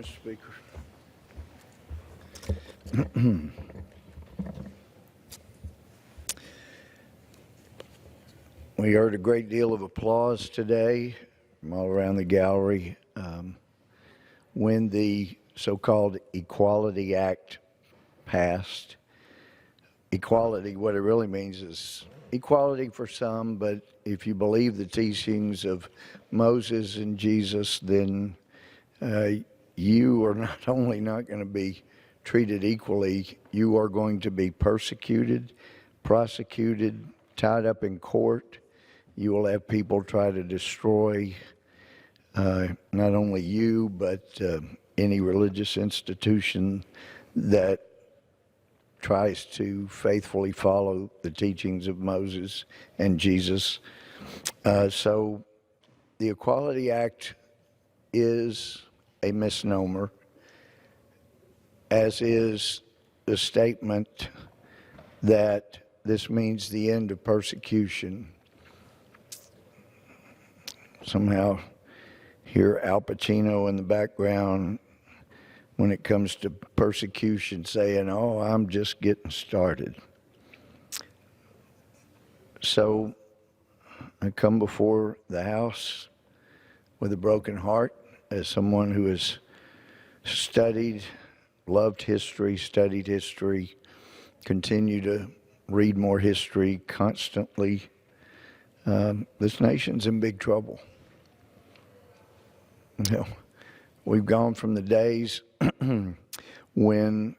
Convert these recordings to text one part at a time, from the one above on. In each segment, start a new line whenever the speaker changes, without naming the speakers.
Mr. Speaker. We heard a great deal of applause today from all around the gallery when the so-called Equality Act passed. Equality, what it really means is equality for some, but if you believe the teachings of Moses and Jesus, then you are not only not going to be treated equally, you are going to be persecuted, prosecuted, tied up in court. You will have people try to destroy not only you, but any religious institution that tries to faithfully follow the teachings of Moses and Jesus. So the Equality Act is a misnomer, as is the statement that this means the end of persecution. Somehow hear Al Pacino in the background when it comes to persecution saying, "Oh, I'm just getting started." So I come before the House with a broken heart as someone who has studied, loved history, studied history, continue to read more history constantly. This nation's in big trouble. You know, we've gone from the days when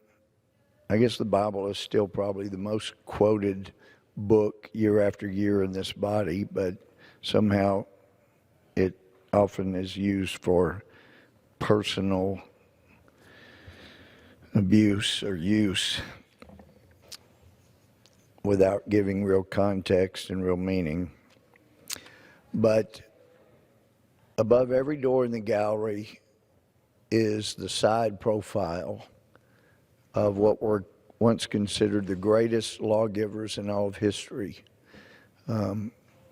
I guess the Bible is still probably the most quoted book year after year in this body, but somehow it often is used for personal abuse or use without giving real context and real meaning. But above every door in the gallery is the side profile of what were once considered the greatest lawgivers in all of history.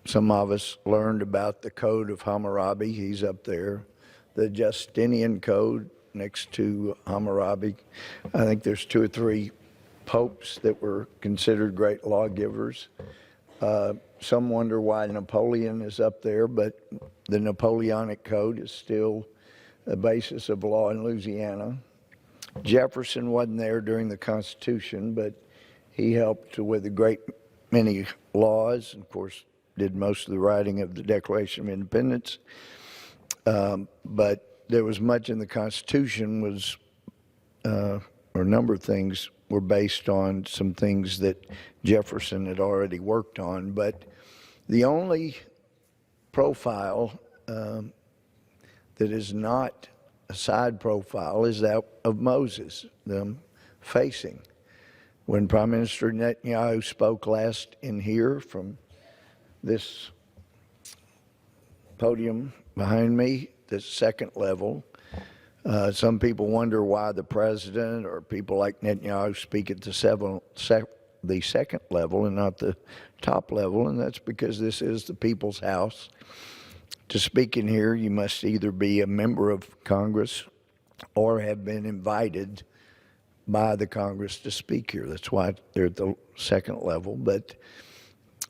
Some of us learned about the Code of Hammurabi. He's up there. The Justinian Code next to Hammurabi. I think there's 2 or 3 popes that were considered great lawgivers. Some wonder why Napoleon is up there, but the Napoleonic Code is still the basis of law in Louisiana. Jefferson wasn't there during the Constitution, but he helped with a great many laws, and of course did most of the writing of the Declaration of Independence. But there was much in the Constitution was, or a number of things were based on some things that Jefferson had already worked on. But the only profile that is not a side profile is that of Moses, them facing. When Prime Minister Netanyahu spoke last in here from this podium behind me, the second level, some people wonder why the president or people like Netanyahu speak at the second level and not the top level, and that's because this is the people's house. To speak in here, you must either be a member of Congress or have been invited by the Congress to speak here. That's why they're at the second level. But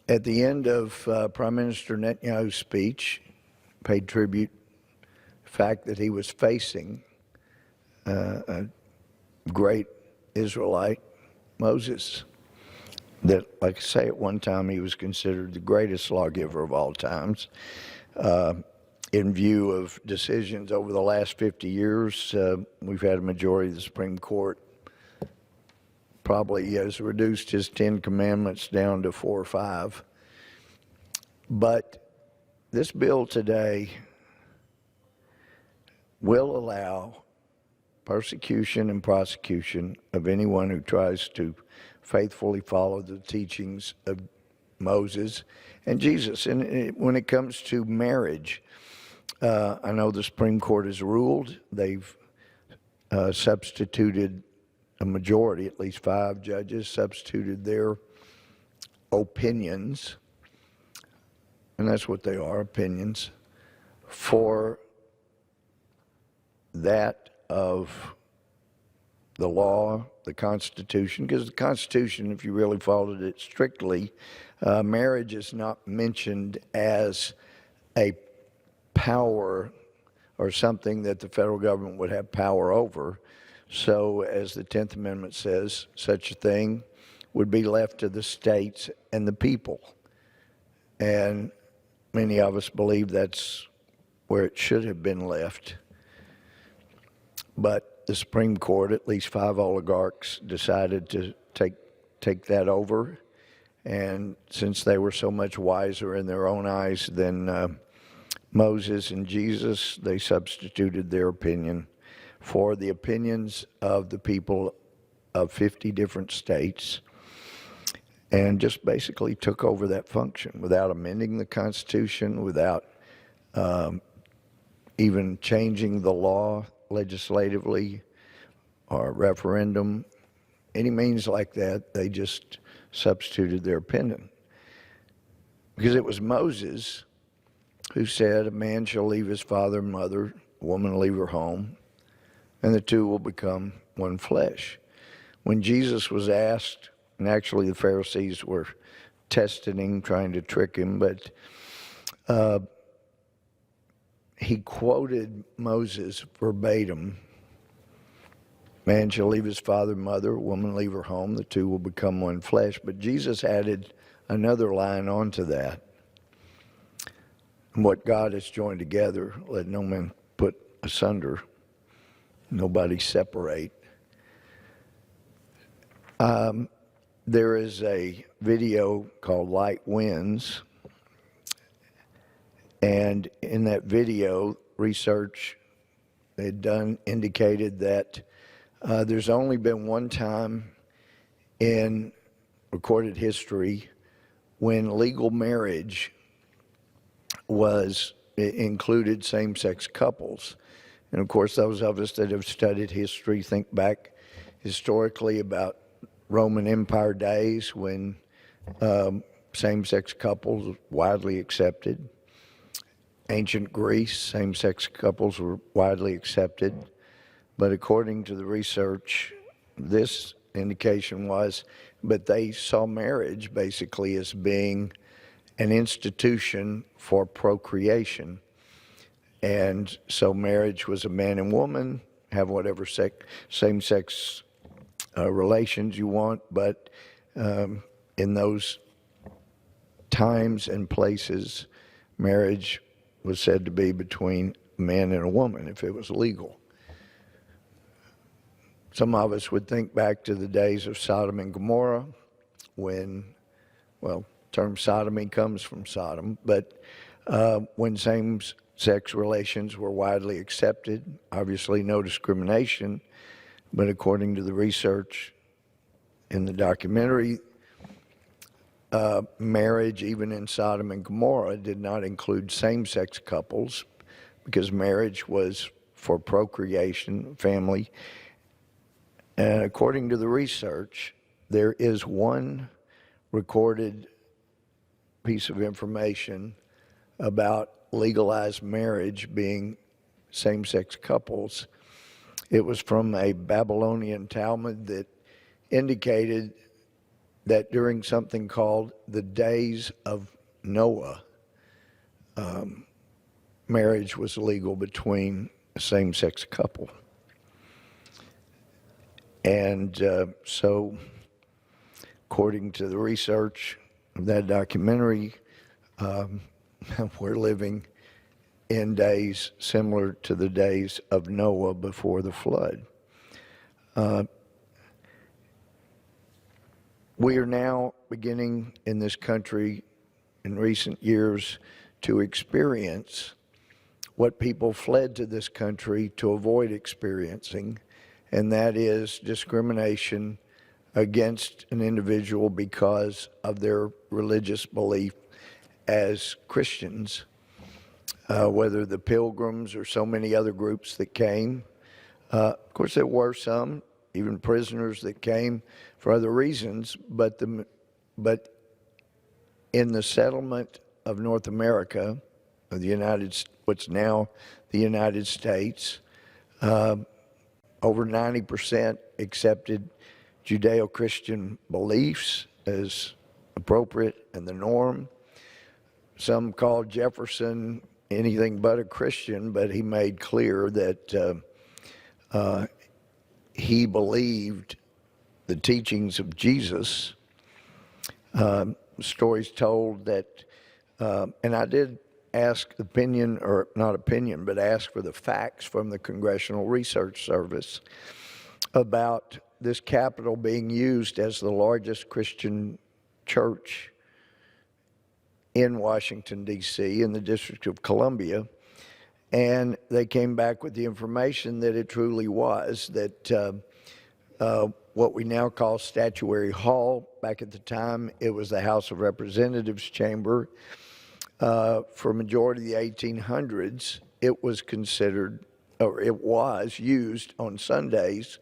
at the end of Prime Minister Netanyahu's speech, paid tribute to the fact that he was facing a great Israelite, Moses, that, like I say, at one time he was considered the greatest lawgiver of all times. In view of decisions over the last 50 years, we've had a majority of the Supreme Court probably has reduced his 10 commandments down to 4 or 5. But this bill today will allow persecution and prosecution of anyone who tries to faithfully follow the teachings of Moses and Jesus. And when it comes to marriage, I know the Supreme Court has ruled. They've substituted a majority, at least 5 judges, substituted their opinions, and that's what they are, opinions, for that of the law, the Constitution, because the Constitution, if you really followed it strictly, marriage is not mentioned as a power or something that the federal government would have power over. So, as the 10th Amendment says, such a thing would be left to the states and the people. And many of us believe that's where it should have been left. But the Supreme Court, at least 5 oligarchs, decided to take that over. And since they were so much wiser in their own eyes than Moses and Jesus, they substituted their opinion for the opinions of the people of 50 different states and just basically took over that function without amending the Constitution, without even changing the law legislatively or referendum, any means like that. They just substituted their opinion. Because it was Moses who said, a man shall leave his father and mother, a woman leave her home, and the two will become one flesh. When Jesus was asked, and actually the Pharisees were testing him, trying to trick him, but he quoted Moses verbatim. Man shall leave his father and mother, woman leave her home, the two will become one flesh. But Jesus added another line onto that. What God has joined together, let no man put asunder, nobody separate. There is a video called Light Winds, and in that video, research they had done indicated that there's only been one time in recorded history when legal marriage included same-sex couples. And of course, those of us that have studied history think back historically about Roman Empire days when same-sex couples were widely accepted. Ancient Greece, same-sex couples were widely accepted. But according to the research, this indication was, but they saw marriage basically as being an institution for procreation. And so marriage was a man and woman, have whatever same-sex relations you want, but in those times and places, marriage was said to be between a man and a woman if it was legal. Some of us would think back to the days of Sodom and Gomorrah when, well, the term sodomy comes from Sodom, but when same-sex relations were widely accepted, obviously no discrimination, but according to the research in the documentary, marriage, even in Sodom and Gomorrah, did not include same-sex couples because marriage was for procreation, family. And according to the research, there is one recorded piece of information about legalized marriage being same-sex couples. It was from a Babylonian Talmud that indicated that during something called the days of Noah, marriage was legal between a same-sex couple. And so, according to the research of that documentary, we're living in days similar to the days of Noah before the flood. We are now beginning in this country in recent years to experience what people fled to this country to avoid experiencing, and that is discrimination against an individual because of their religious belief as Christians, whether the Pilgrims or so many other groups that came. Of course, there were some, even prisoners that came for other reasons, but in the settlement of North America, of what's now the United States, Over 90% accepted Judeo-Christian beliefs as appropriate and the norm. Some called Jefferson anything but a Christian, but he made clear that he believed the teachings of Jesus. Stories told that, and I did ask opinion, or not opinion, but ask for the facts from the Congressional Research Service about this Capitol being used as the largest Christian church in Washington, D.C., in the District of Columbia. And they came back with the information that it truly was, that what we now call Statuary Hall, back at the time it was the House of Representatives chamber, for a majority of the 1800s, it was considered, or it was used on Sundays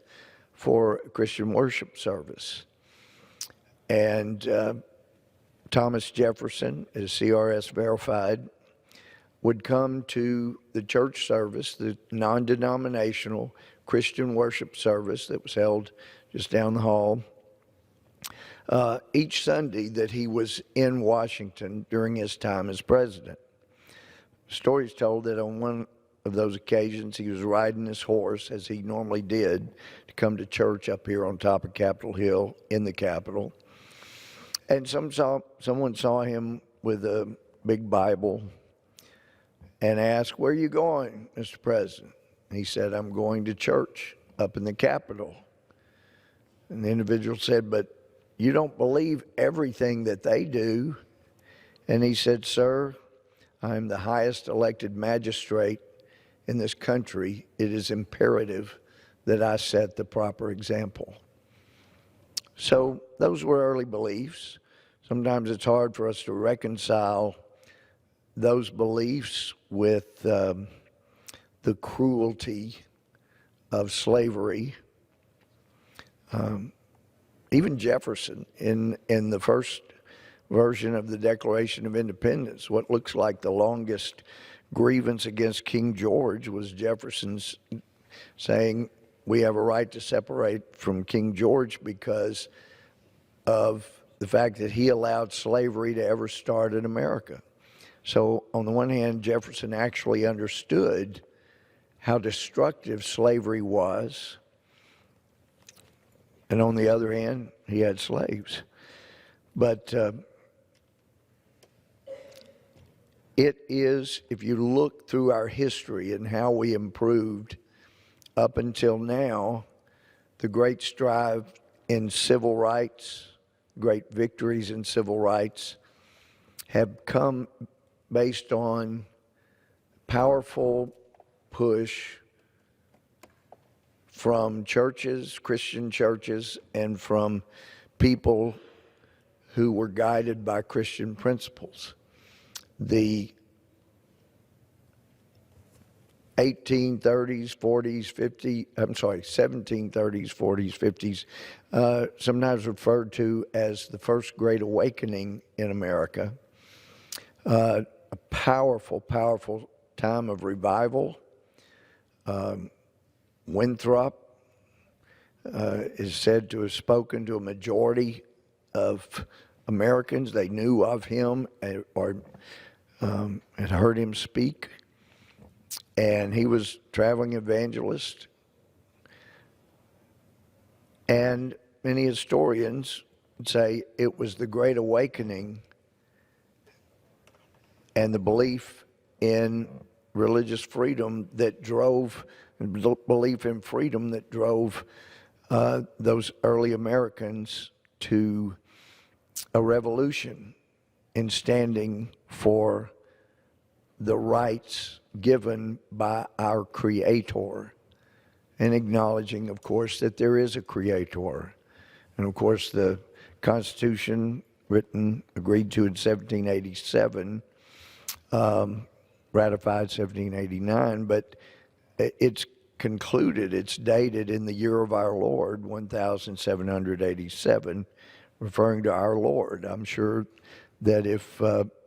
for Christian worship service. And Thomas Jefferson, as CRS verified, would come to the church service, the non-denominational Christian worship service that was held just down the hall, each Sunday that he was in Washington during his time as president. Stories told that on one of those occasions he was riding his horse, as he normally did, to come to church up here on top of Capitol Hill in the Capitol. And someone saw him with a big Bible and asked, "Where are you going, Mr. President?" He said, "I'm going to church up in the Capitol." And the individual said, "But you don't believe everything that they do." And he said, "Sir, I am the highest elected magistrate in this country. It is imperative that I set the proper example." So those were early beliefs. Sometimes it's hard for us to reconcile those beliefs with the cruelty of slavery. Even Jefferson, in the first version of the Declaration of Independence, what looks like the longest grievance against King George was Jefferson's saying we have a right to separate from King George because of the fact that he allowed slavery to ever start in America. So on the one hand, Jefferson actually understood how destructive slavery was, and on the other hand, he had slaves. But it is, if you look through our history and how we improved up until now, the great strive in civil rights, great victories in civil rights, have come based on powerful push from churches, Christian churches, and from people who were guided by Christian principles. The 1730s, 40s, 50s, sometimes referred to as the First Great Awakening in America. A powerful, powerful time of revival. Winthrop is said to have spoken to a majority of Americans. They knew of him or had heard him speak. And he was traveling evangelist. And many historians say it was the Great Awakening and the belief in religious freedom that drove, belief in freedom that drove those early Americans to a revolution in standing for the rights given by our Creator, and acknowledging, of course, that there is a Creator. And of course, the Constitution, written, agreed to in 1787, ratified 1789, but it's concluded, it's dated in the year of our Lord, 1787, referring to our Lord. I'm sure that if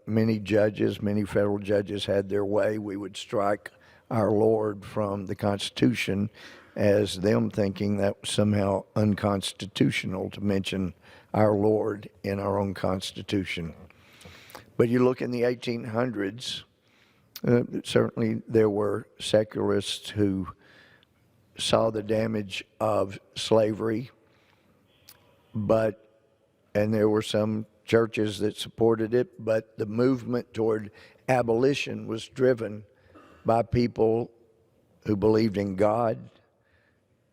many federal judges had their way, we would strike our Lord from the Constitution as them thinking that was somehow unconstitutional to mention our Lord in our own Constitution. But you look in the 1800s, certainly there were secularists who saw the damage of slavery, and there were some churches that supported it, but the movement toward abolition was driven by people who believed in God,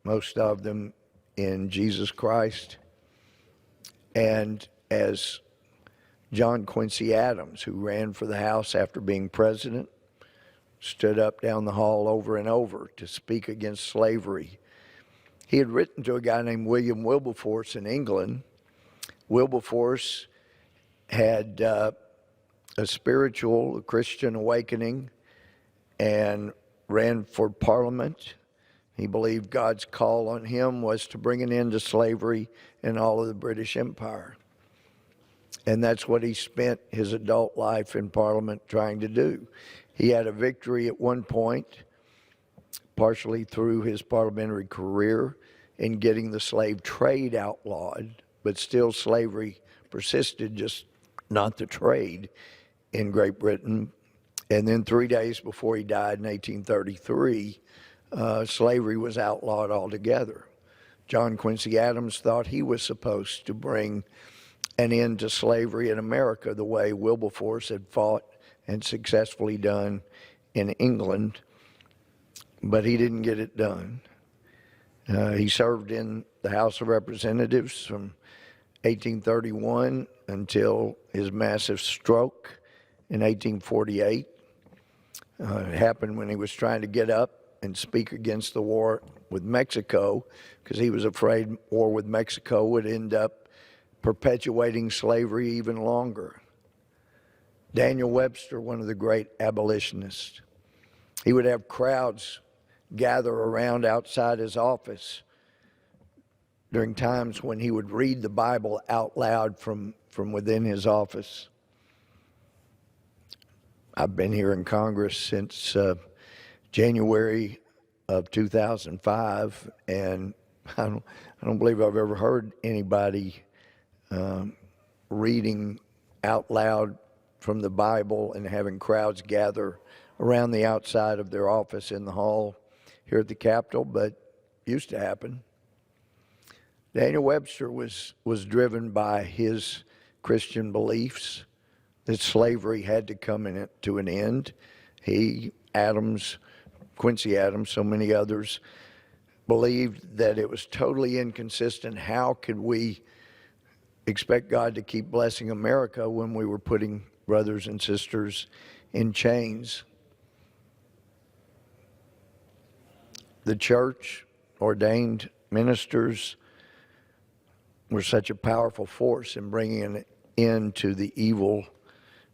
most of them in Jesus Christ. And as John Quincy Adams, who ran for the House after being president, stood up down the hall over and over to speak against slavery. He had written to a guy named William Wilberforce in England. Wilberforce had a spiritual, Christian awakening and ran for Parliament. He believed God's call on him was to bring an end to slavery in all of the British Empire. And that's what he spent his adult life in Parliament trying to do. He had a victory at one point, partially through his parliamentary career, in getting the slave trade outlawed, but still slavery persisted, just not the trade, in Great Britain. And then 3 days before he died in 1833, slavery was outlawed altogether. John Quincy Adams thought he was supposed to bring an end to slavery in America the way Wilberforce had fought and successfully done in England, but he didn't get it done. He served in the House of Representatives from 1831 until his massive stroke in 1848. It happened when he was trying to get up and speak against the war with Mexico, because he was afraid war with Mexico would end up perpetuating slavery even longer. Daniel Webster, one of the great abolitionists, he would have crowds gather around outside his office during times when he would read the Bible out loud from within his office. I've been here in Congress since January of 2005, and I don't believe I've ever heard anybody reading out loud from the Bible and having crowds gather around the outside of their office in the hall here at the Capitol, but used to happen. Daniel Webster was driven by his Christian beliefs that slavery had to come to an end. He, Adams, Quincy Adams, so many others, believed that it was totally inconsistent. How could we expect God to keep blessing America when we were putting brothers and sisters in chains? The church, ordained ministers, were such a powerful force in bringing an end to the evil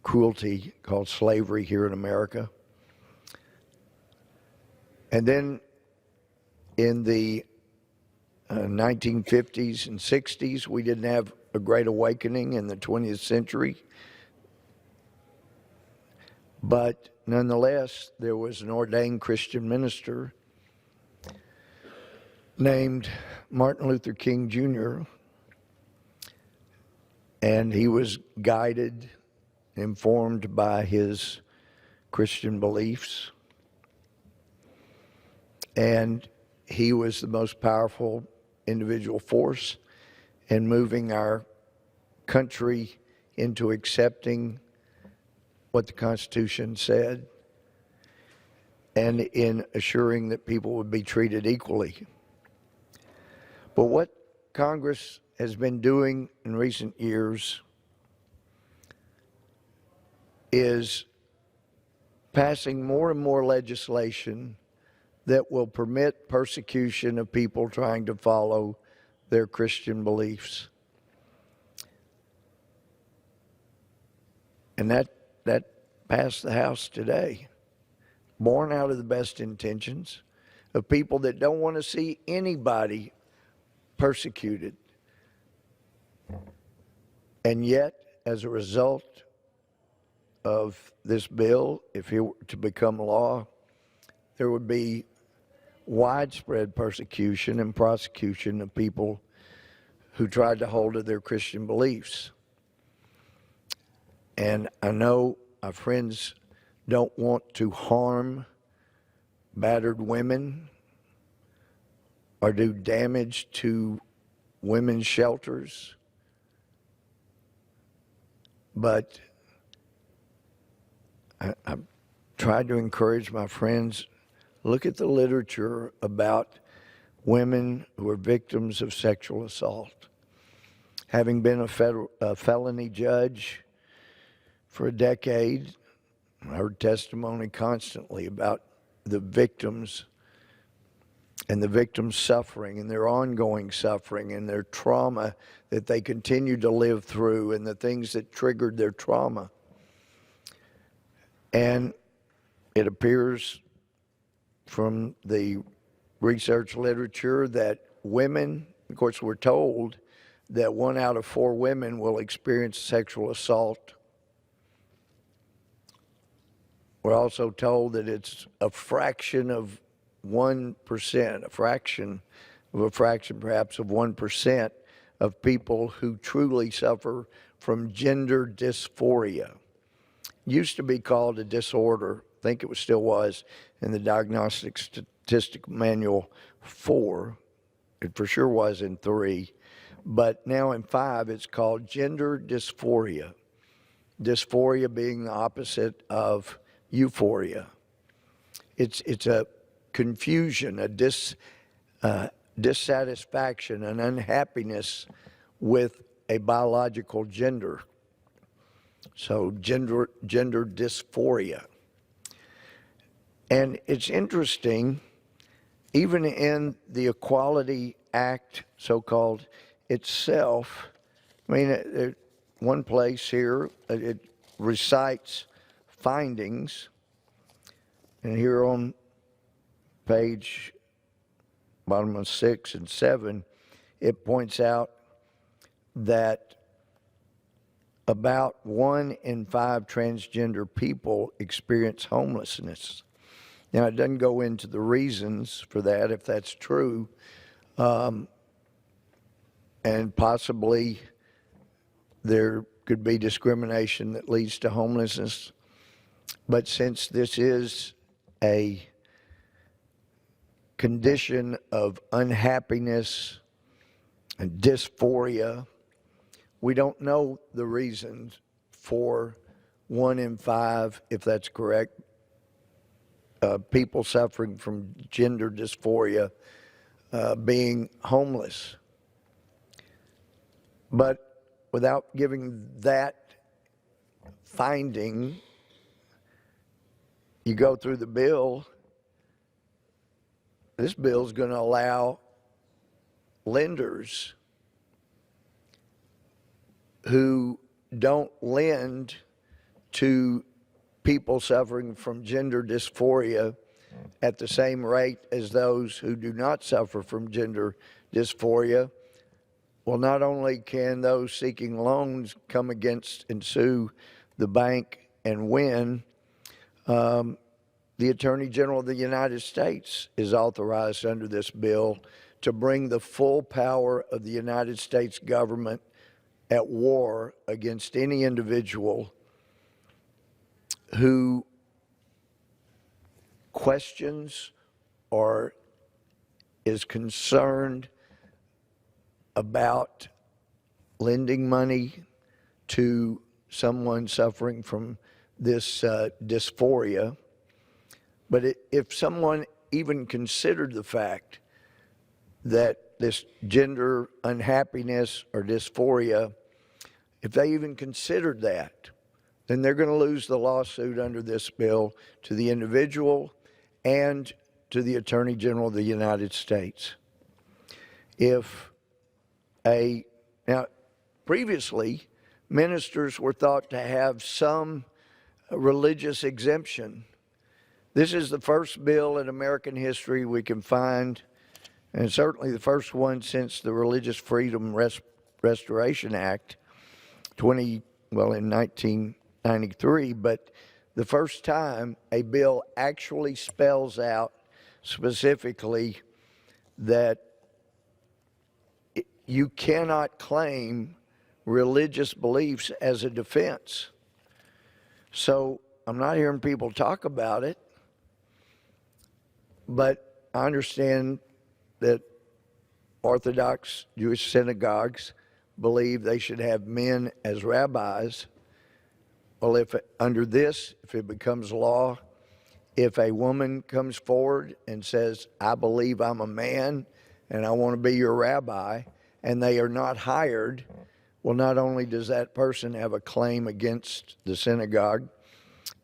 cruelty called slavery here in America. And then in the 1950s and 60s, we didn't have a great awakening in the 20th century. But nonetheless, there was an ordained Christian minister named Martin Luther King Jr., and he was guided, informed by his Christian beliefs, and he was the most powerful individual force in moving our country into accepting what the Constitution said and in assuring that people would be treated equally. But what Congress has been doing in recent years is passing more and more legislation that will permit persecution of people trying to follow their Christian beliefs. And that passed the House today, born out of the best intentions of people that don't want to see anybody persecuted. And yet, as a result of this bill, if it were to become law, there would be widespread persecution and prosecution of people who tried to hold to their Christian beliefs. And I know our friends don't want to harm battered women or do damage to women's shelters, but I've tried to encourage my friends, look at the literature about women who are victims of sexual assault. Having been a felony judge for a decade, I heard testimony constantly about the victims and the victims' suffering and their ongoing suffering and their trauma that they continue to live through and the things that triggered their trauma. And it appears from the research literature that women, of course, we're told that 1 out of 4 women will experience sexual assault. We're also told that it's a fraction of 1%, a fraction perhaps of 1% of people who truly suffer from gender dysphoria. Used to be called a disorder, I think it still was, in the Diagnostic Statistic Manual 4. It for sure was in 3. But now in 5, it's called gender dysphoria. Dysphoria being the opposite of euphoria. It's a confusion, a dissatisfaction, an unhappiness with a biological gender. So gender dysphoria. And it's interesting, even in the Equality Act, so-called, itself, I mean, one place here, it recites findings, and here on page bottom of 6 and 7, it points out that about 1 in 5 transgender people experience homelessness. Now, it doesn't go into the reasons for that, if that's true, and possibly there could be discrimination that leads to homelessness. But since this is a condition of unhappiness and dysphoria, we don't know the reasons for 1 in 5, if that's correct, people suffering from gender dysphoria being homeless. But without giving that finding, you go through the bill, this bill is going to allow lenders who don't lend to people suffering from gender dysphoria at the same rate as those who do not suffer from gender dysphoria. Well, not only can those seeking loans come against and sue the bank and win, the Attorney General of the United States is authorized under this bill to bring the full power of the United States government at war against any individual who questions or is concerned about lending money to someone suffering from this dysphoria. But if someone even considered the fact that this gender unhappiness or dysphoria, if they even considered that, then they're going to lose the lawsuit under this bill to the individual and to the Attorney General of the United States. Now, previously, ministers were thought to have some religious exemption. This is the first bill in American history we can find, and certainly the first one since the Religious Freedom Restoration Act, in 1993, but the first time a bill actually spells out specifically that you cannot claim religious beliefs as a defense. So I'm not hearing people talk about it, but I understand that Orthodox Jewish synagogues believe they should have men as rabbis. Well, if it becomes law, if a woman comes forward and says, I believe I'm a man and I want to be your rabbi, and they are not hired, well, not only does that person have a claim against the synagogue,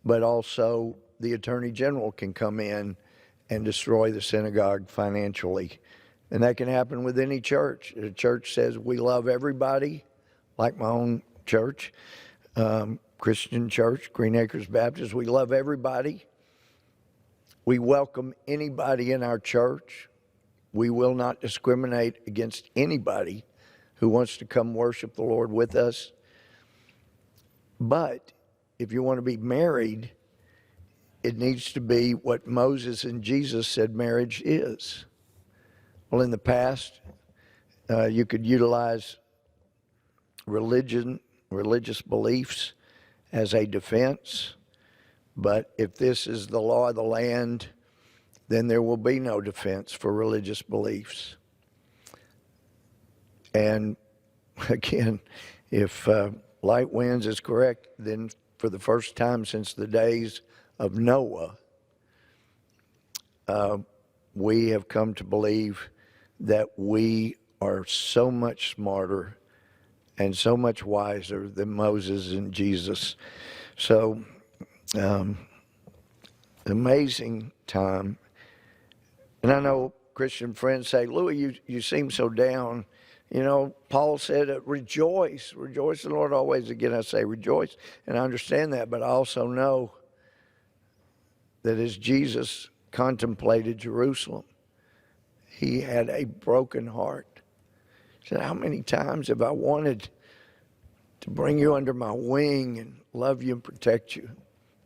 but also the attorney general can come in and destroy the synagogue financially. And that can happen with any church. The church says we love everybody, like my own church, Christian Church, Green Acres Baptist. We love everybody. We welcome anybody in our church. We will not discriminate against anybody who wants to come worship the Lord with us. But if you want to be married, it needs to be what Moses and Jesus said marriage is. Well, in the past, you could utilize religious beliefs as a defense. But if this is the law of the land, then there will be no defense for religious beliefs. And again, if light winds is correct, then for the first time since the days of Noah, we have come to believe that we are so much smarter and so much wiser than Moses and Jesus. So, amazing time. And I know Christian friends say, Louie, you seem so down. You know, Paul said, rejoice in the Lord always. Again, I say rejoice, and I understand that, but I also know that as Jesus contemplated Jerusalem, he had a broken heart. He said, how many times have I wanted to bring you under my wing and love you and protect you?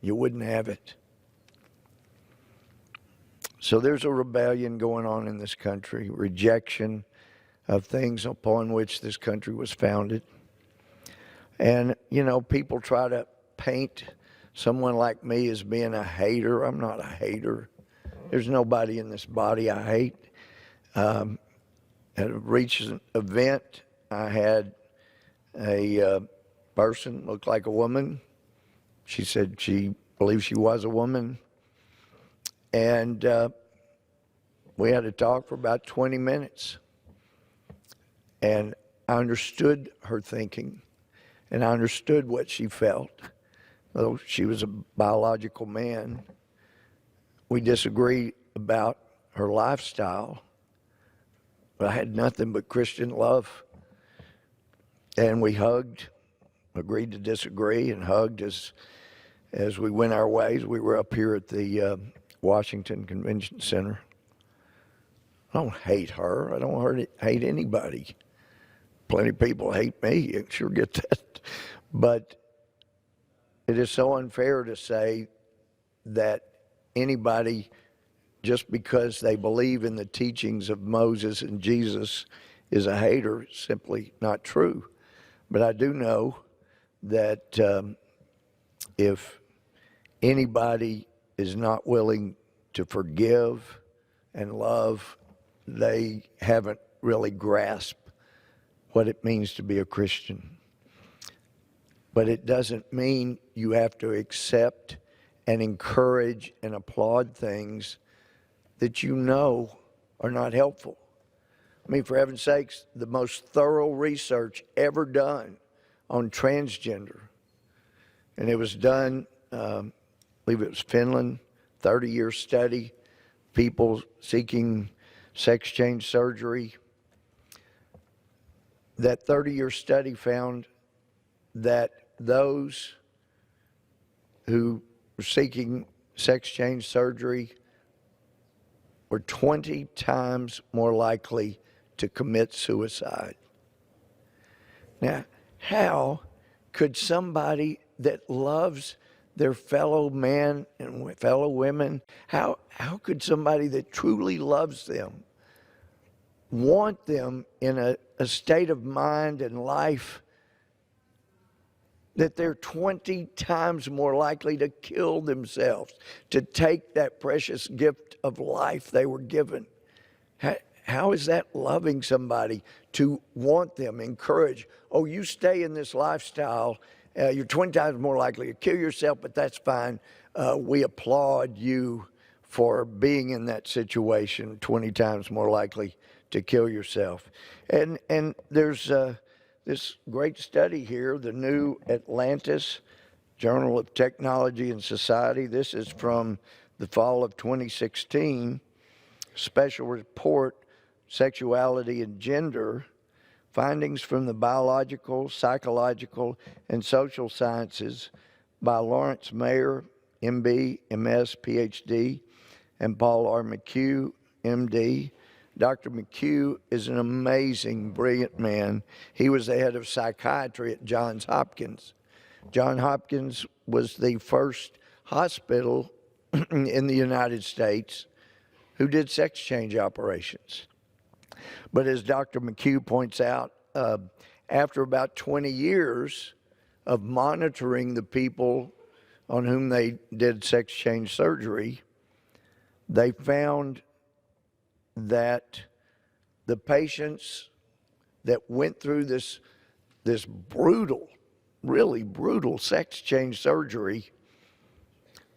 You wouldn't have it. So there's a rebellion going on in this country, rejection of things upon which this country was founded. And, you know, people try to paint someone like me as being a hater. I'm not a hater. There's nobody in this body I hate. At a recent event, I had a person look like a woman. She said she believed she was a woman. And we had a talk for about 20 minutes. And I understood her thinking, and I understood what she felt. Though she was a biological man, we disagreed about her lifestyle. But I had nothing but Christian love. And we hugged, agreed to disagree, and hugged as we went our ways. We were up here at the Washington Convention Center. I don't hate her. I don't hate anybody. Plenty of people hate me. I sure get that. But it is so unfair to say that anybody, just because they believe in the teachings of Moses and Jesus, is a hater. It's simply not true. But I do know that if anybody is not willing to forgive and love, they haven't really grasped what it means to be a Christian. But it doesn't mean you have to accept and encourage and applaud things that you know are not helpful. I mean, for heaven's sakes, the most thorough research ever done on transgender, and it was done, I believe it was Finland, 30-year study, people seeking sex change surgery. That 30-year study found that those who were seeking sex change surgery were 20 times more likely to commit suicide. Now, how could somebody that loves their fellow men and fellow women? How could somebody that truly loves them want them in a state of mind and life that they're 20 times more likely to kill themselves, to take that precious gift of life they were given? How is that loving somebody, to want them, encourage, oh, you stay in this lifestyle, you're 20 times more likely to kill yourself, but that's fine. We applaud you for being in that situation, 20 times more likely to kill yourself. And there's this great study here, the New Atlantis Journal of Technology and Society. This is from the fall of 2016. Special report, Sexuality and Gender, Findings from the Biological, Psychological, and Social Sciences by Lawrence Mayer, MB, MS, PhD, and Paul R. McHugh, MD. Dr. McHugh is an amazing, brilliant man. He was the head of psychiatry at Johns Hopkins. Johns Hopkins was the first hospital in the United States who did sex change operations. But as Dr. McHugh points out, after about 20 years of monitoring the people on whom they did sex change surgery, they found that the patients that went through this brutal, really brutal sex change surgery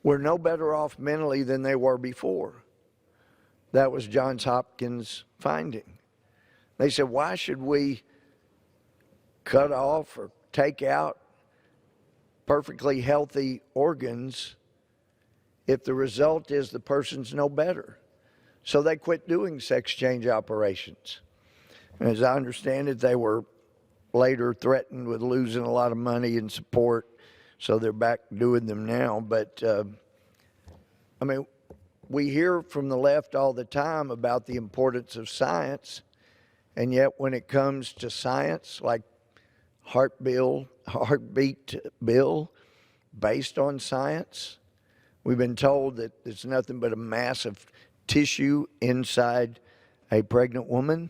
were no better off mentally than they were before. That was Johns Hopkins' finding. They said, why should we cut off or take out perfectly healthy organs if the result is the person's no better? So they quit doing sex change operations. And as I understand it, they were later threatened with losing a lot of money and support, so they're back doing them now. But, I mean, we hear from the left all the time about the importance of science, and yet when it comes to science, like heartbeat bill based on science, we've been told that it's nothing but a mass of tissue inside a pregnant woman,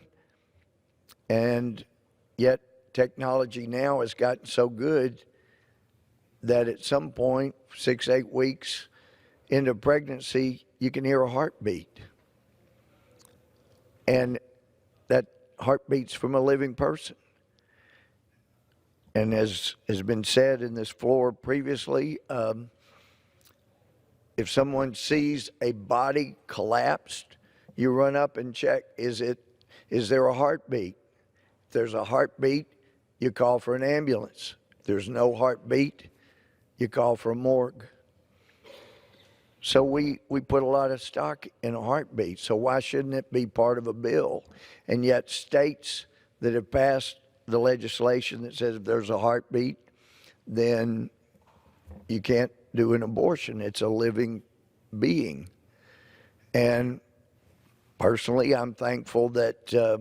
and yet technology now has gotten so good that at some point, 6-8 weeks into pregnancy, you can hear a heartbeat. And that heartbeat's from a living person. And as has been said in this floor previously, if someone sees a body collapsed, you run up and check, is there a heartbeat? If there's a heartbeat, you call for an ambulance. If there's no heartbeat, you call for a morgue. So we put a lot of stock in a heartbeat, so why shouldn't it be part of a bill? And yet states that have passed the legislation that says if there's a heartbeat, then you can't do an abortion. It's a living being. And personally, I'm thankful that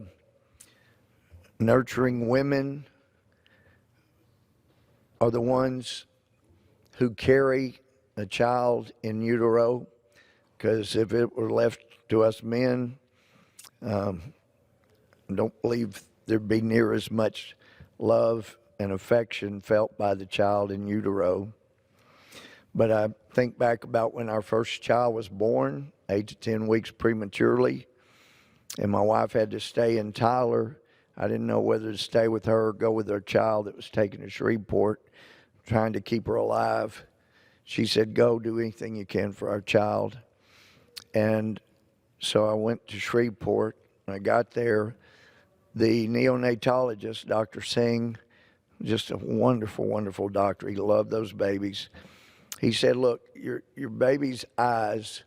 nurturing women are the ones who carry a child in utero, because if it were left to us men, I don't believe there'd be near as much love and affection felt by the child in utero. But I think back about when our first child was born, 8 to 10 weeks prematurely, and my wife had to stay in Tyler. I didn't know whether to stay with her or go with our child that was taken to Shreveport, trying to keep her alive. She said, go, do anything you can for our child. And so I went to Shreveport. I got there. The neonatologist, Dr. Singh, just a wonderful, wonderful doctor. He loved those babies. He said, look, your baby's eyes,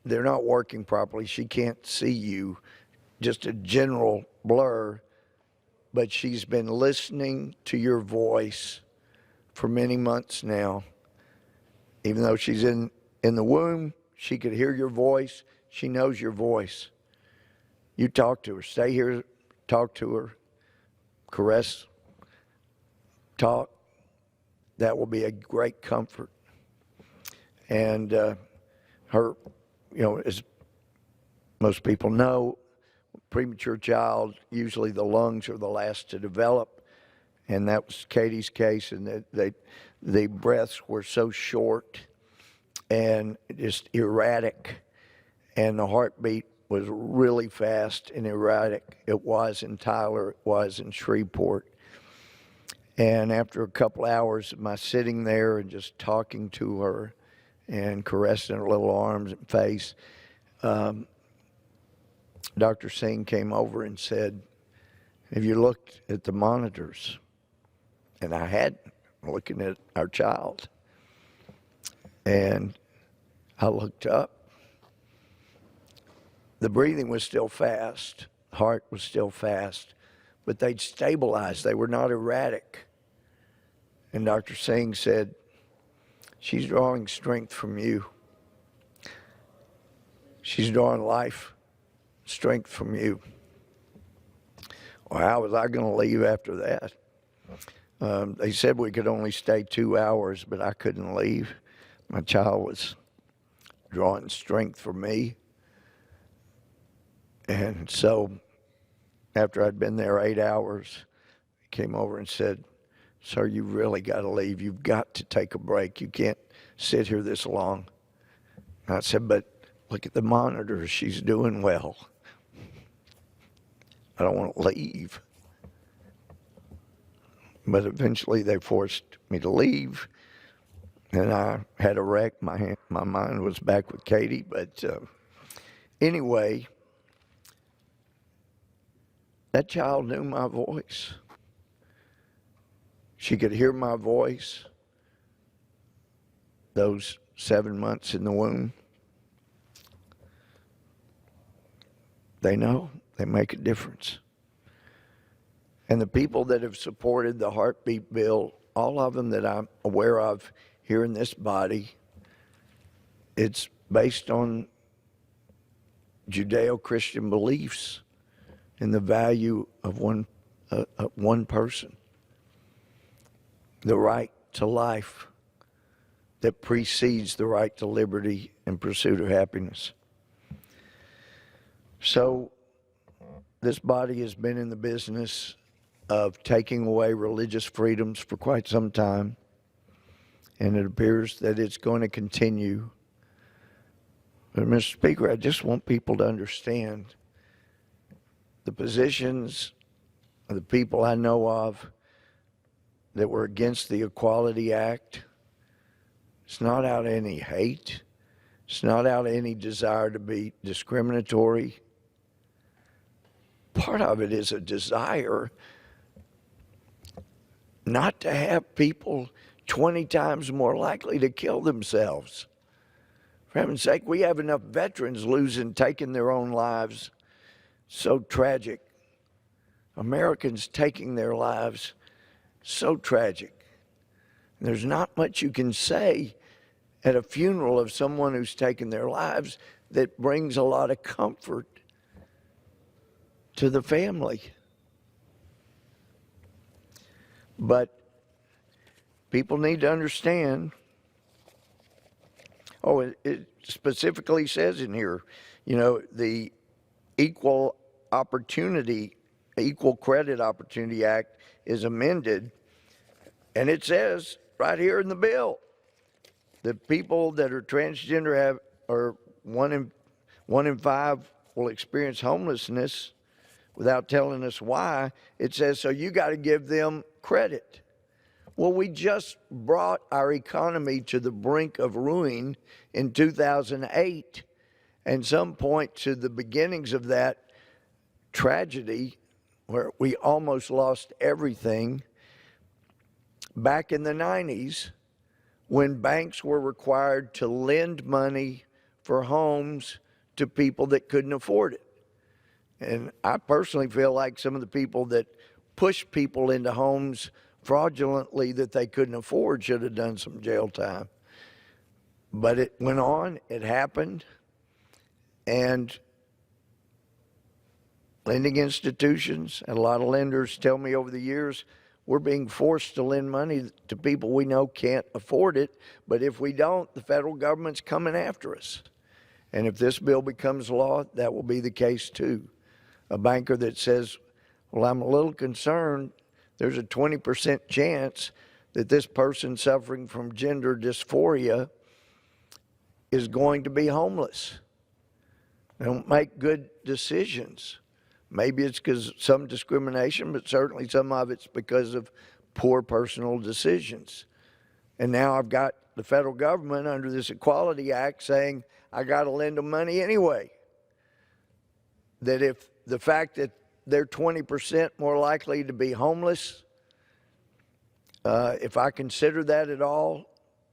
they're not working properly. She can't see you, just a general blur, but she's been listening to your voice for many months now. Even though she's in the womb, she could hear your voice. She knows your voice. You talk to her. Stay here, talk to her, caress, talk. That will be a great comfort And her, as most people know, premature child, usually the lungs are the last to develop. And that was Katie's case, and the breaths were so short and just erratic, and the heartbeat was really fast and erratic. It was in Tyler, it was in Shreveport. And after a couple hours of my sitting there and just talking to her and caressing her little arms and face, Dr. Singh came over and said, "Have you looked at the monitors?" And I hadn't, looking at our child. And I looked up. The breathing was still fast, heart was still fast, but they'd stabilized. They were not erratic. And Dr. Singh said, "She's drawing strength from you. She's drawing life, strength from you." Well, how was I going to leave after that? They said we could only stay 2 hours, but I couldn't leave. My child was drawing strength from me. And so after I'd been there 8 hours, he came over and said, "Sir, you really got to leave. You've got to take a break. You can't sit here this long." And I said, "But look at the monitors. She's doing well. I don't want to leave." But eventually they forced me to leave, and I had a wreck. My mind was back with Katie. But anyway, that child knew my voice. She could hear my voice those 7 months in the womb. They know. They make a difference. And the people that have supported the heartbeat bill, all of them that I'm aware of here in this body, it's based on Judeo-Christian beliefs and the value of one person, the right to life that precedes the right to liberty and pursuit of happiness. So this body has been in the business of taking away religious freedoms for quite some time, and it appears that it's going to continue. But, Mr. Speaker, I just want people to understand the positions of the people I know of that were against the Equality Act. It's not out of any hate. It's not out of any desire to be discriminatory. Part of it is a desire not to have people 20 times more likely to kill themselves. For heaven's sake, we have enough veterans taking their own lives. So tragic. Americans taking their lives. So tragic. There's not much you can say at a funeral of someone who's taken their lives that brings a lot of comfort to the family. But people need to understand, it specifically says in here, the Equal Credit Opportunity Act is amended, and it says right here in the bill that people that are transgender or one in five will experience homelessness without telling us why. It says, so you got to give them credit. Well, we just brought our economy to the brink of ruin in 2008, and some point to the beginnings of that tragedy where we almost lost everything back in the 90s when banks were required to lend money for homes to people that couldn't afford it. And I personally feel like some of the people that pushed people into homes fraudulently that they couldn't afford should have done some jail time. But it went on, it happened, and lending institutions, and a lot of lenders tell me over the years, we're being forced to lend money to people we know can't afford it. But if we don't, the federal government's coming after us. And if this bill becomes law, that will be the case too. A banker that says, well, I'm a little concerned, there's a 20% chance that this person suffering from gender dysphoria is going to be homeless. They don't make good decisions. Maybe it's because of some discrimination, but certainly some of it's because of poor personal decisions. And now I've got the federal government under this Equality Act saying I got to lend them money anyway. That if the fact that they're 20% more likely to be homeless, if I consider that at all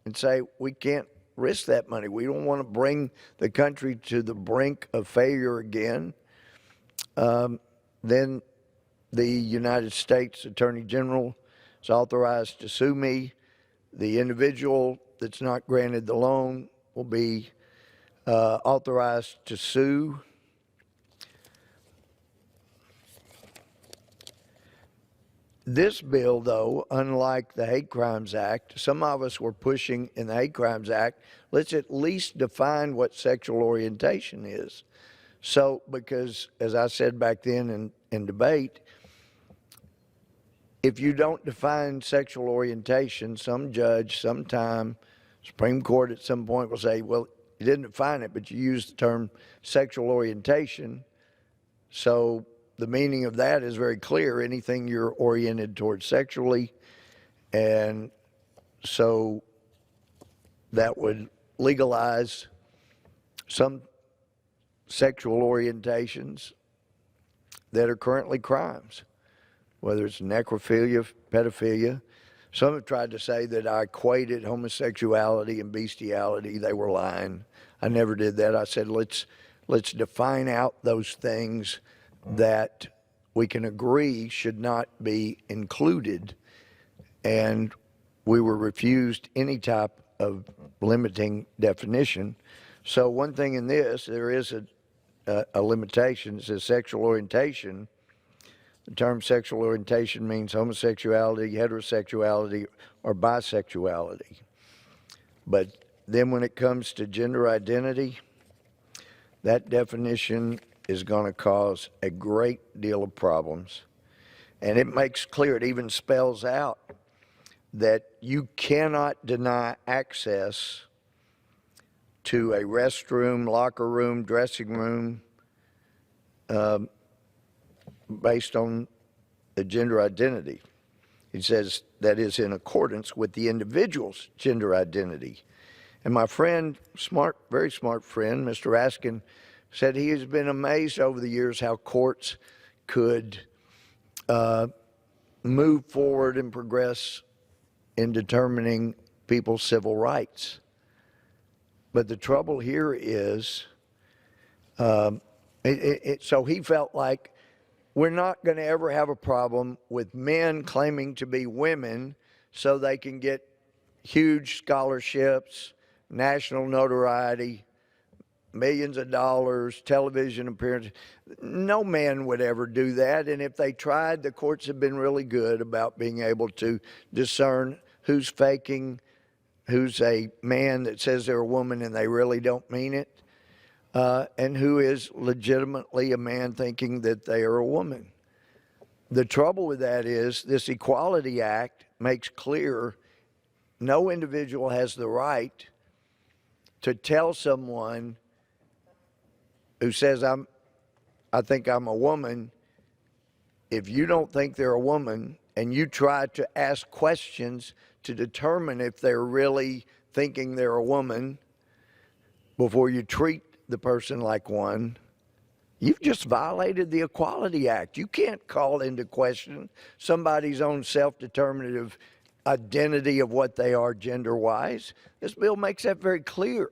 and say we can't risk that money, we don't want to bring the country to the brink of failure again, then the United States Attorney General is authorized to sue me. The individual that's not granted the loan will be authorized to sue. This bill, though, unlike the Hate Crimes Act, some of us were pushing in the Hate Crimes Act, let's at least define what sexual orientation is. So, because as I said back then in debate, if you don't define sexual orientation, some judge, sometime, Supreme Court at some point will say, well, you didn't define it, but you used the term sexual orientation. So the meaning of that is very clear, anything you're oriented towards sexually. And so that would legalize some sexual orientations that are currently crimes, whether it's necrophilia, pedophilia. Some have tried to say that I equated homosexuality and bestiality. They were lying. I never did that. I said, let's define out those things that we can agree should not be included. And we were refused any type of limiting definition. So one thing in this, there is a limitation. It says sexual orientation. The term sexual orientation means homosexuality, heterosexuality, or bisexuality. But then when it comes to gender identity, that definition is going to cause a great deal of problems. And it makes clear, it even spells out that you cannot deny access to a restroom, locker room, dressing room, based on a gender identity. It says that is in accordance with the individual's gender identity. And my friend, very smart friend, Mr. Raskin, said he has been amazed over the years how courts could move forward and progress in determining people's civil rights. But the trouble here is, so he felt like we're not going to ever have a problem with men claiming to be women so they can get huge scholarships, national notoriety, millions of dollars, television appearances. No man would ever do that. And if they tried, the courts have been really good about being able to discern who's faking, who's a man that says they're a woman and they really don't mean it, and who is legitimately a man thinking that they are a woman. The trouble with that is this Equality Act makes clear no individual has the right to tell someone who says, I think I'm a woman, if you don't think they're a woman and you try to ask questions to determine if they're really thinking they're a woman before you treat the person like one, you've just violated the Equality Act. You can't call into question somebody's own self-determinative identity of what they are gender-wise. This bill makes that very clear.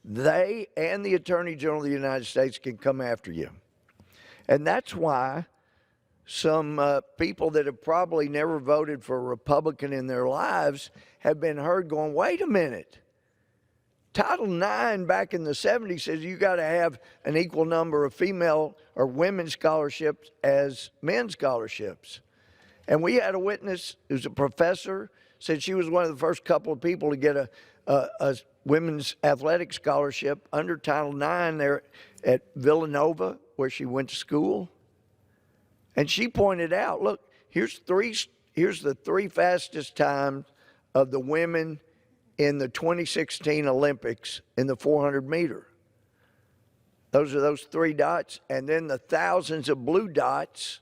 They and the Attorney General of the United States can come after you. And that's why some people that have probably never voted for a Republican in their lives have been heard going, wait a minute. Title IX back in the 70s says you got to have an equal number of female or women's scholarships as men's scholarships. And we had a witness who's a professor, said she was one of the first couple of people to get a women's athletic scholarship under Title IX there at Villanova, where she went to school. And she pointed out, look, here's the three fastest times of the women in the 2016 Olympics in the 400 meter. Those are those three dots, and then the thousands of blue dots,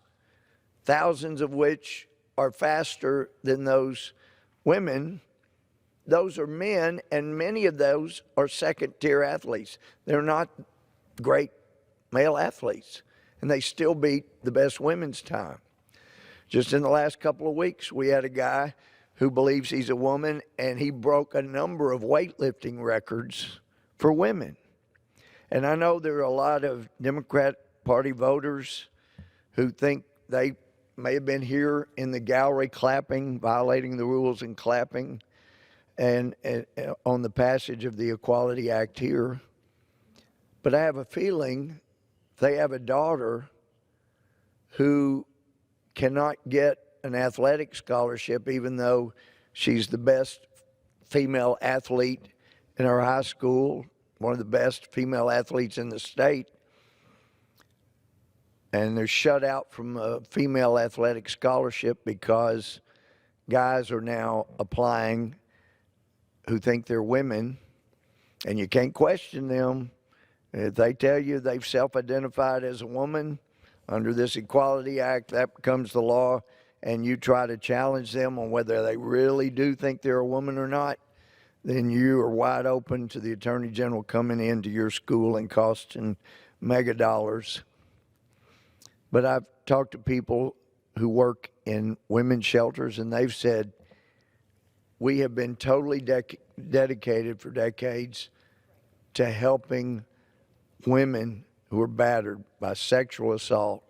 thousands of which are faster than those women. Those are men, and many of those are second-tier athletes. They're not great male athletes, and they still beat the best women's time. Just in the last couple of weeks, we had a guy who believes he's a woman, and he broke a number of weightlifting records for women. And I know there are a lot of Democrat Party voters who think they may have been here in the gallery clapping, violating the rules and clapping, and on the passage of the Equality Act here. But I have a feeling they have a daughter who cannot get an athletic scholarship, even though she's the best female athlete in our high school, one of the best female athletes in the state, and they're shut out from a female athletic scholarship because guys are now applying who think they're women, and you can't question them. If they tell you they've self-identified as a woman under this Equality Act, that becomes the law, and you try to challenge them on whether they really do think they're a woman or not, then you are wide open to the Attorney General coming into your school and costing mega dollars. But I've talked to people who work in women's shelters, and they've said, we have been totally dedicated for decades to helping women who are battered by sexual assault,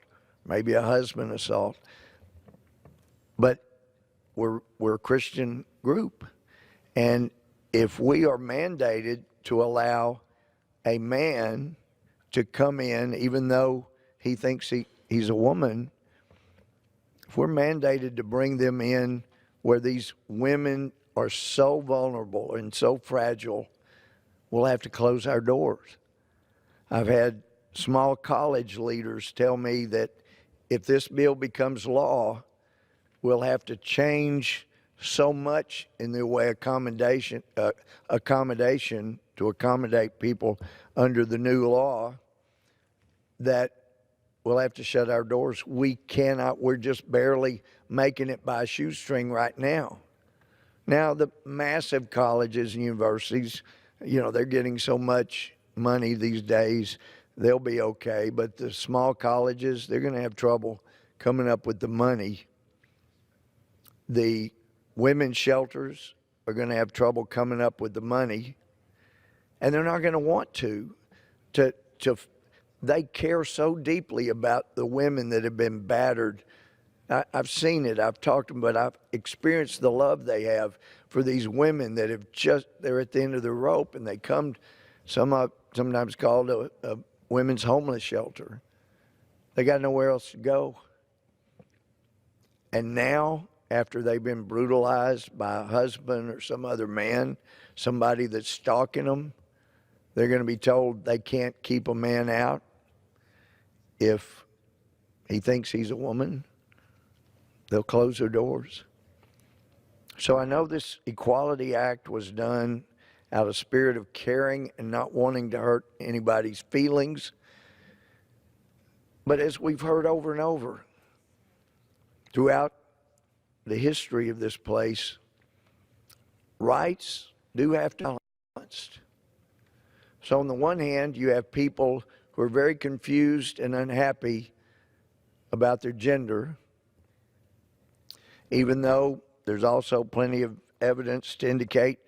maybe a husband assault. But we're a Christian group, and if we are mandated to allow a man to come in, even though he thinks he's a woman, if we're mandated to bring them in where these women are so vulnerable and so fragile, we'll have to close our doors. I've had small college leaders tell me that if this bill becomes law, we'll have to change so much in the way accommodation to accommodate people under the new law that we'll have to shut our doors. We cannot, we're just barely making it by a shoestring right now. Now, the massive colleges and universities, you know, they're getting so much money these days, they'll be okay. But the small colleges, they're going to have trouble coming up with the money. The women's shelters are going to have trouble coming up with the money, and they're not going to want to. They care so deeply about the women that have been battered. I've seen it, I've talked to them, but I've experienced the love they have for these women that have they're at the end of the rope, and they come, sometimes called a women's homeless shelter. They got nowhere else to go. And now, after they've been brutalized by a husband or some other man, somebody that's stalking them, they're going to be told they can't keep a man out if he thinks he's a woman. They'll close their doors. So I know this Equality Act was done out of spirit of caring and not wanting to hurt anybody's feelings. But as we've heard over and over throughout the history of this place, rights do have to be balanced. So on the one hand, you have people who are very confused and unhappy about their gender, even though there's also plenty of evidence to indicate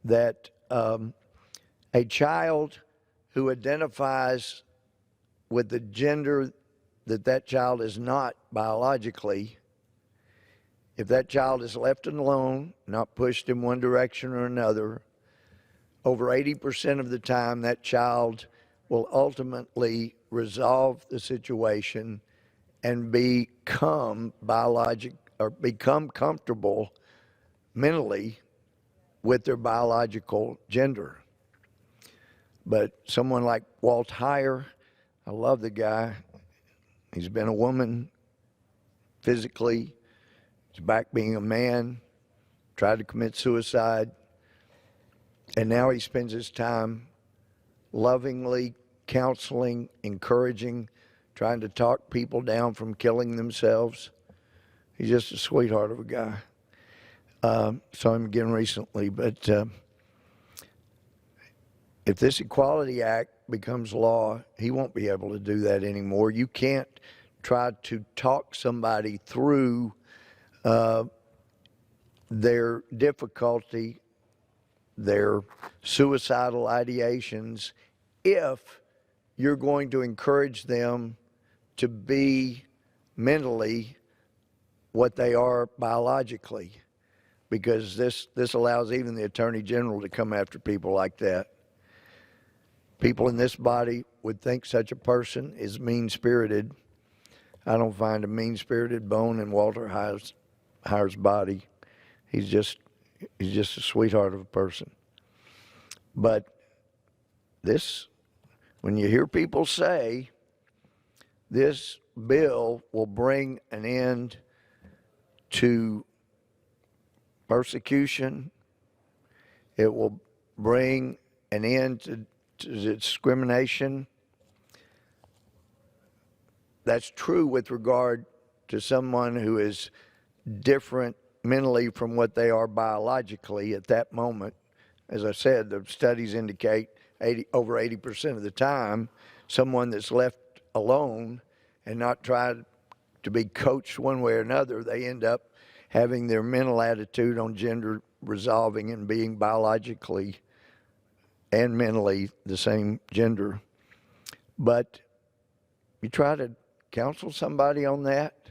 that a child who identifies with the gender that child is not biologically, if that child is left alone, not pushed in one direction or another, over 80% of the time that child will ultimately resolve the situation and become or become comfortable mentally with their biological gender. But someone like Walt Heyer, I love the guy. He's been a woman physically. He's back being a man, tried to commit suicide. And now he spends his time lovingly counseling, encouraging, trying to talk people down from killing themselves. He's just a sweetheart of a guy. Saw him again recently. But if this Equality Act becomes law, he won't be able to do that anymore. You can't try to talk somebody through their difficulty, their suicidal ideations, if you're going to encourage them to be mentally what they are biologically, because this allows even the Attorney General to come after people like that. People in this body would think such a person is mean-spirited. I don't find a mean-spirited bone in Walter Heyer's body. He's just a sweetheart of a person. But this, when you hear people say this bill will bring an end to persecution, it will bring an end to discrimination, that's true with regard to someone who is different mentally from what they are biologically at that moment. As I said, the studies indicate over 80% of the time, someone that's left alone and not tried to be coached one way or another, they end up having their mental attitude on gender resolving and being biologically and mentally the same gender. But you try to counsel somebody on that,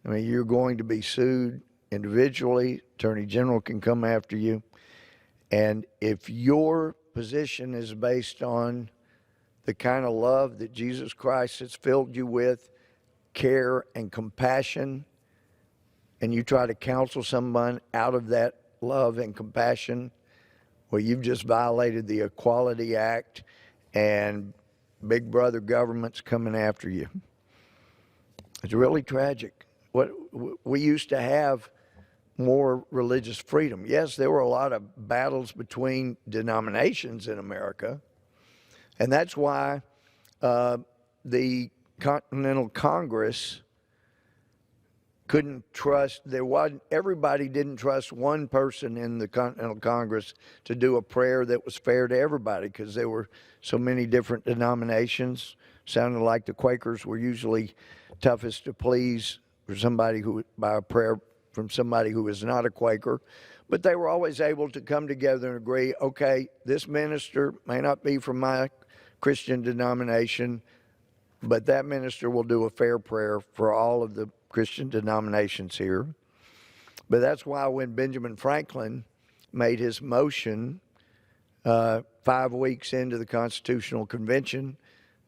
I mean, you're going to be sued individually. Attorney General can come after you. And if your position is based on the kind of love that Jesus Christ has filled you with, care and compassion, and you try to counsel someone out of that love and compassion, well, you've just violated the Equality Act, and big brother government's coming after you. It's really tragic. We used to have more religious freedom. Yes, there were a lot of battles between denominations in America, and that's why the Continental Congress couldn't trust, everybody didn't trust one person in the Continental Congress to do a prayer that was fair to everybody, because there were so many different denominations. Sounded like the Quakers were usually toughest to please for somebody who, by a prayer from somebody who is not a Quaker. But they were always able to come together and agree, okay, this minister may not be from my Christian denomination, but that minister will do a fair prayer for all of the Christian denominations here. But that's why when Benjamin Franklin made his motion 5 weeks into the Constitutional Convention,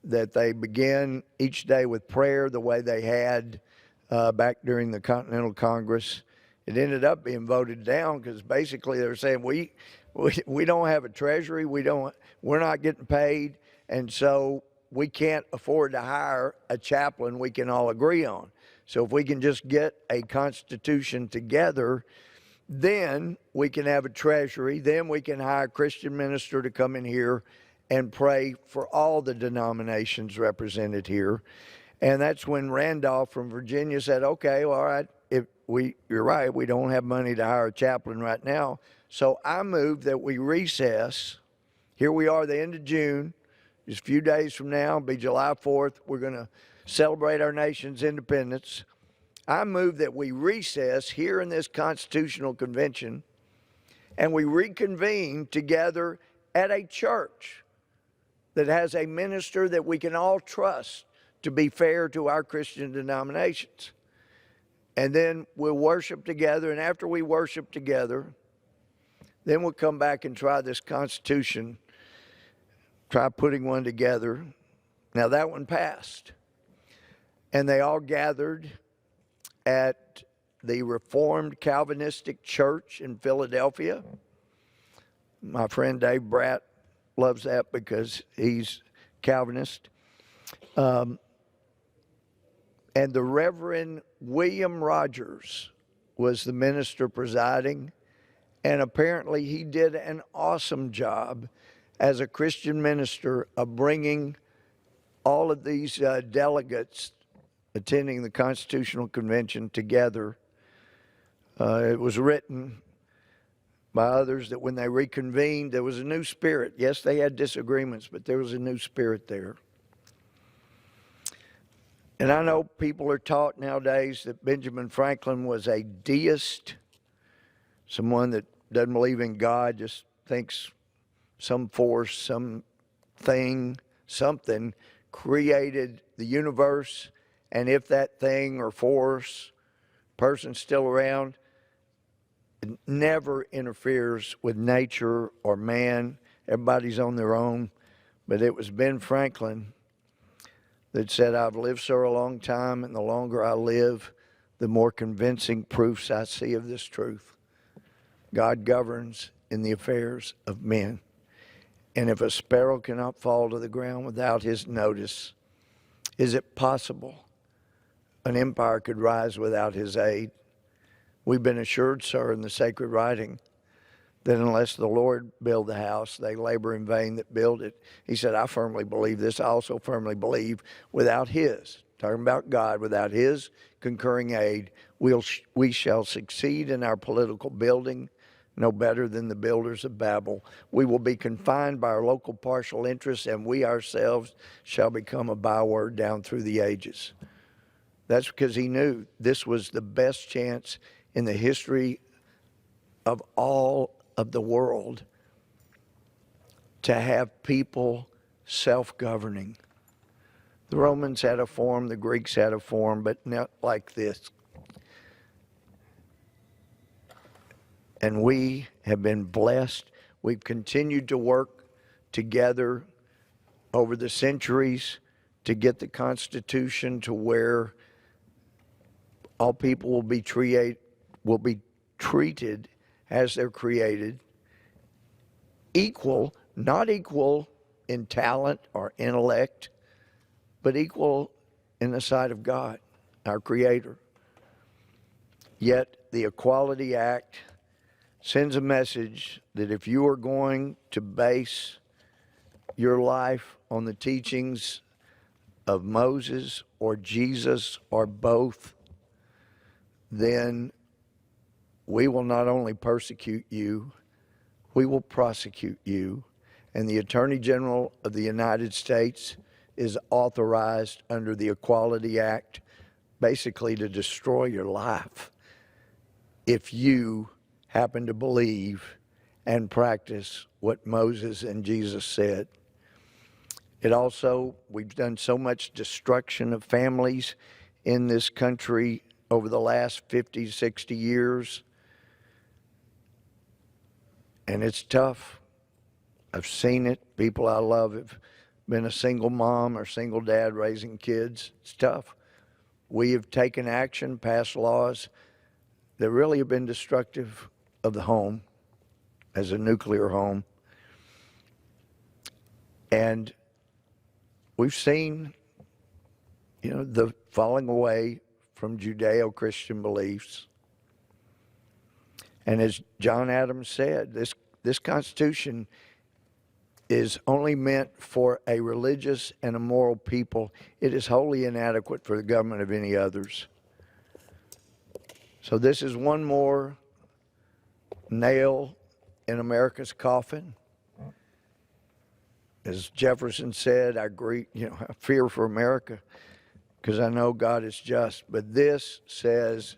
that they began each day with prayer the way they had back during the Continental Congress, it ended up being voted down because basically they were saying we don't have a treasury, we're not getting paid, and so we can't afford to hire a chaplain we can all agree on. So if we can just get a constitution together, then we can have a treasury, then we can hire a Christian minister to come in here and pray for all the denominations represented here. And that's when Randolph from Virginia said, okay, well, all right, you're right, we don't have money to hire a chaplain right now. So I move that we recess. Here we are, the end of June. Just a few days from now, it'll be July 4th. We're going to celebrate our nation's independence. I move that we recess here in this Constitutional Convention and we reconvene together at a church that has a minister that we can all trust to be fair to our Christian denominations. And then we'll worship together, and after we worship together, then we'll come back and try this Constitution, try putting one together. Now that one passed, and they all gathered at the Reformed Calvinistic Church in Philadelphia. My friend Dave Bratt loves that because he's Calvinist. And the Reverend William Rogers was the minister presiding, and apparently he did an awesome job as a Christian minister of bringing all of these delegates attending the Constitutional Convention together. It was written by others that when they reconvened, there was a new spirit. Yes, they had disagreements, but there was a new spirit there. And I know people are taught nowadays that Benjamin Franklin was a deist, someone that doesn't believe in God, just thinks some force, something created the universe, and if that thing or force, person's still around, it never interferes with nature or man. Everybody's on their own. But it was Ben Franklin that said, I've lived so a long time, and the longer I live, the more convincing proofs I see of this truth. God governs in the affairs of men. And if a sparrow cannot fall to the ground without his notice, is it possible an empire could rise without his aid? We've been assured, sir, in the sacred writing, that unless the Lord build the house, they labor in vain that build it. He said, I firmly believe this. I also firmly believe without his, talking about God, without his concurring aid, we shall succeed in our political building no better than the builders of Babel. We will be confined by our local partial interests, and we ourselves shall become a byword down through the ages. That's because he knew this was the best chance in the history of all of the world to have people self-governing. The Romans had a form, the Greeks had a form, but not like this. And we have been blessed. We've continued to work together over the centuries to get the Constitution to where all people will be treated as they're created, equal, not equal in talent or intellect, but equal in the sight of God, our Creator. Yet the Equality Act sends a message that if you are going to base your life on the teachings of Moses or Jesus or both, then we will not only persecute you, we will prosecute you. And the Attorney General of the United States is authorized under the Equality Act basically to destroy your life if you happen to believe and practice what Moses and Jesus said. It also, we've done so much destruction of families in this country over the last 50, 60 years. And it's tough. I've seen it. People I love have been a single mom or single dad raising kids. It's tough. We have taken action, passed laws that really have been destructive of the home as a nuclear home. And we've seen, the falling away from Judeo-Christian beliefs. And as John Adams said, this Constitution is only meant for a religious and a moral people. It is wholly inadequate for the government of any others. So this is one more nail in America's coffin. As Jefferson said, I fear for America because I know God is just. But this says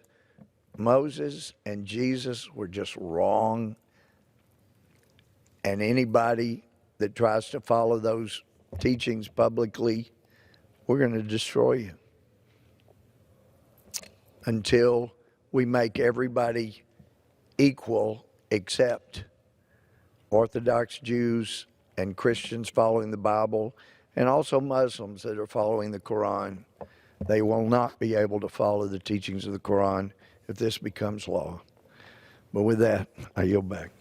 Moses and Jesus were just wrong. And anybody that tries to follow those teachings publicly, we're going to destroy you until we make everybody equal except Orthodox Jews and Christians following the Bible, and also Muslims that are following the Quran. They will not be able to follow the teachings of the Quran if this becomes law. But with that, I yield back.